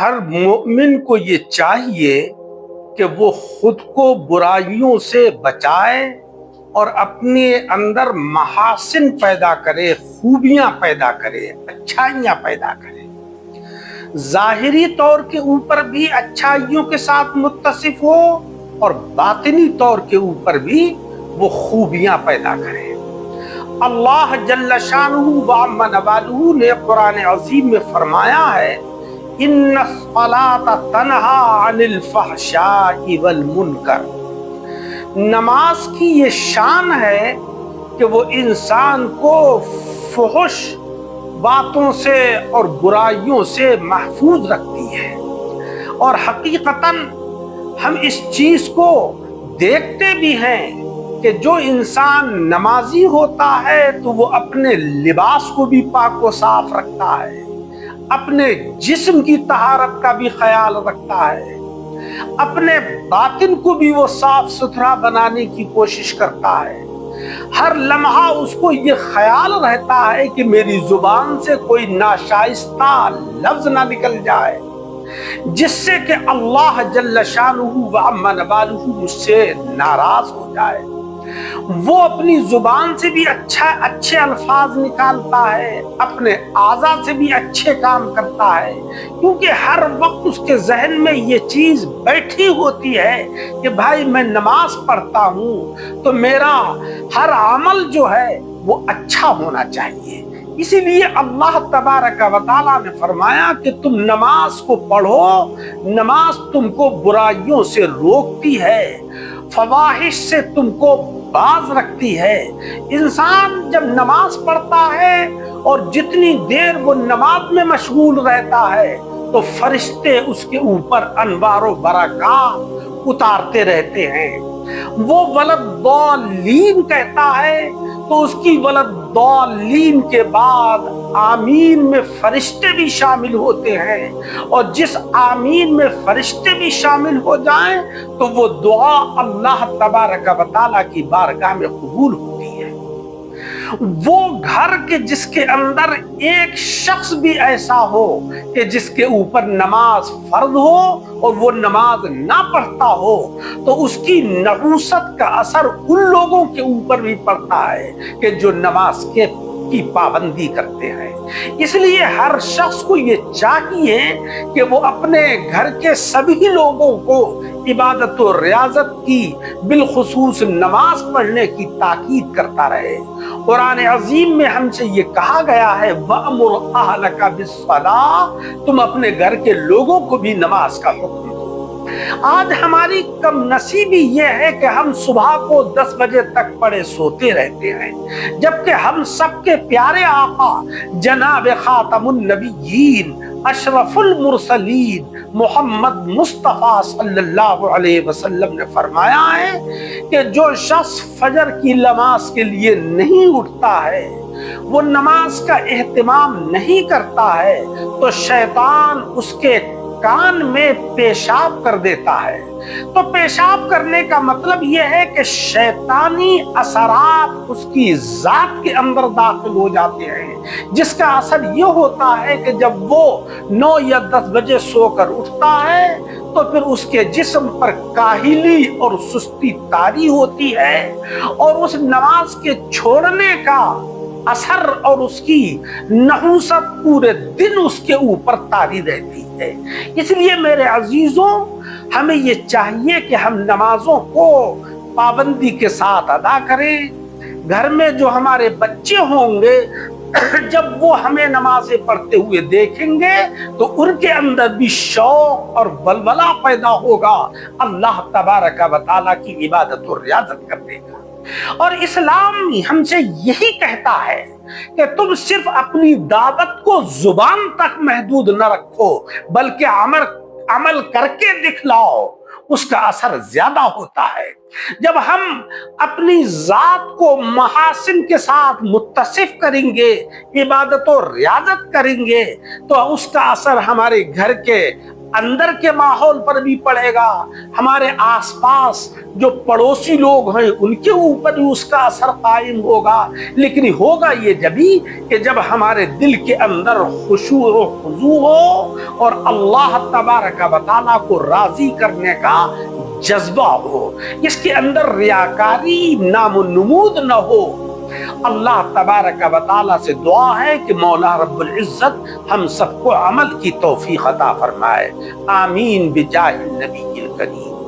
ہر مومن کو یہ چاہیے کہ وہ خود کو برائیوں سے بچائے اور اپنے اندر محاسن پیدا کرے، خوبیاں پیدا کرے، اچھائیاں پیدا کرے، ظاہری طور کے اوپر بھی اچھائیوں کے ساتھ متصف ہو اور باطنی طور کے اوپر بھی وہ خوبیاں پیدا کرے۔ اللہ جل شانہ وعم نوالہ نے قرآن عظیم میں فرمایا ہے ان الصلاۃ تنہی عن الفحشاء والمنکر، نماز کی یہ شان ہے کہ وہ انسان کو فحش باتوں سے اور برائیوں سے محفوظ رکھتی ہے۔ اور حقیقتاً ہم اس چیز کو دیکھتے بھی ہیں کہ جو انسان نمازی ہوتا ہے تو وہ اپنے لباس کو بھی پاک و صاف رکھتا ہے، اپنے جسم کی طہارت کا بھی خیال رکھتا ہے، اپنے باطن کو بھی وہ صاف ستھرا بنانے کی کوشش کرتا ہے۔ ہر لمحہ اس کو یہ خیال رہتا ہے کہ میری زبان سے کوئی ناشائستہ لفظ نہ نکل جائے جس سے کہ اللہ جل شانہ وعم نوالہ مجھ سے ناراض ہو جائے۔ وہ اپنی زبان سے بھی اچھے الفاظ نکالتا ہے، اپنے اعضاء سے بھی اچھے کام کرتا ہے، کیونکہ ہر وقت اس کے ذہن میں یہ چیز بیٹھی ہوتی ہے کہ بھائی میں نماز پڑھتا ہوں تو میرا ہر عمل جو ہے وہ اچھا ہونا چاہیے۔ اسی لیے اللہ تبارک و تعالیٰ نے فرمایا کہ تم نماز کو پڑھو، نماز تم کو برائیوں سے روکتی ہے، فواحش سے تم کو باز رکھتی ہے۔ انسان جب نماز پڑھتا ہے اور جتنی دیر وہ نماز میں مشغول رہتا ہے تو فرشتے اس کے اوپر انوار و برکات اتارتے رہتے ہیں۔ وہ ولداللین کہتا ہے تو اس کی ولداللین کے بعد آمین میں فرشتے بھی شامل ہوتے ہیں، اور جس آمین میں فرشتے بھی شامل ہو جائیں تو وہ دعا اللہ تبارک و تعالیٰ کی بارگاہ میں قبول ہوتی ہے۔ وہ گھر کے جس کے اندر ایک شخص بھی ایسا ہو کہ جس کے اوپر نماز فرض ہو اور وہ نماز نہ پڑھتا ہو تو اس کی نحوست کا اثر ان لوگوں کے اوپر بھی پڑتا ہے کہ جو نماز کی پابندی کرتے ہیں۔ اس لیے ہر شخص کو یہ چاہیے کہ وہ اپنے گھر کے سبھی لوگوں کو عبادت و ریاضت کی، بالخصوص نماز پڑھنے کی تاکید کرتا رہے۔ قرآن عظیم میں ہم سے یہ کہا گیا ہے وَأْمُرْ أَهْلَكَ بِالصَّلَاةِ، تم اپنے گھر کے لوگوں کو بھی نماز کا حکم دو۔ آج ہماری کم نصیبی یہ ہے کہ ہم صبح کو 10 بجے تک پڑے سوتے رہتے ہیں، جبکہ ہم سب کے پیارے آقا جناب خاتم النبیین اشرف المرسلین محمد مصطفیٰ صلی اللہ علیہ وسلم نے فرمایا ہے کہ جو شخص فجر کی نماز کے لیے نہیں اٹھتا ہے، وہ نماز کا اہتمام نہیں کرتا ہے تو شیطان اس کے کان میں پیشاب کر دیتا ہے۔ تو پیشاب کرنے کا مطلب یہ ہے کہ شیطانی اثرات اس کی ذات کے اندر داخل ہو جاتے ہیں، جس کا اثر یہ ہوتا ہے کہ جب وہ 9 یا 10 بجے سو کر اٹھتا ہے تو پھر اس کے جسم پر کاہلی اور سستی طاری ہوتی ہے، اور اس نماز کے چھوڑنے کا اثر اور اس کی نحوست پورے دن اس کے اوپر طاری رہتی ہے۔ اس لیے میرے عزیزوں، ہمیں یہ چاہیے کہ ہم نمازوں کو پابندی کے ساتھ ادا کریں۔ گھر میں جو ہمارے بچے ہوں گے جب وہ ہمیں نمازیں پڑھتے ہوئے دیکھیں گے تو ان کے اندر بھی شوق اور ولولہ پیدا ہوگا اللہ تبارک و تعالیٰ کی عبادت اور ریاضت کرنے کا۔ اور اسلام ہم سے یہی کہتا ہے کہ تم صرف اپنی دعوت کو زبان تک محدود نہ رکھو، بلکہ عمل کر کے دکھلاؤ، اس کا اثر زیادہ ہوتا ہے۔ جب ہم اپنی ذات کو محاسن کے ساتھ متصف کریں گے، عبادت و ریاضت کریں گے، تو اس کا اثر ہمارے گھر کے اندر کے ماحول پر بھی پڑے گا، ہمارے آس پاس جو پڑوسی لوگ ہیں ان کے اوپر بھی اس کا اثر قائم ہوگا، لیکن ہوگا یہ جبھی کہ جب ہمارے دل کے اندر خشوع و خضوع ہو اور اللہ تبارک و تعالیٰ کو راضی کرنے کا جذبہ ہو، اس کے اندر ریاکاری نام و نمود نہ ہو۔ اللہ تبارک و تعالیٰ سے دعا ہے کہ مولا رب العزت ہم سب کو عمل کی توفیق عطا فرمائے، آمین بجاہ النبی الکریم۔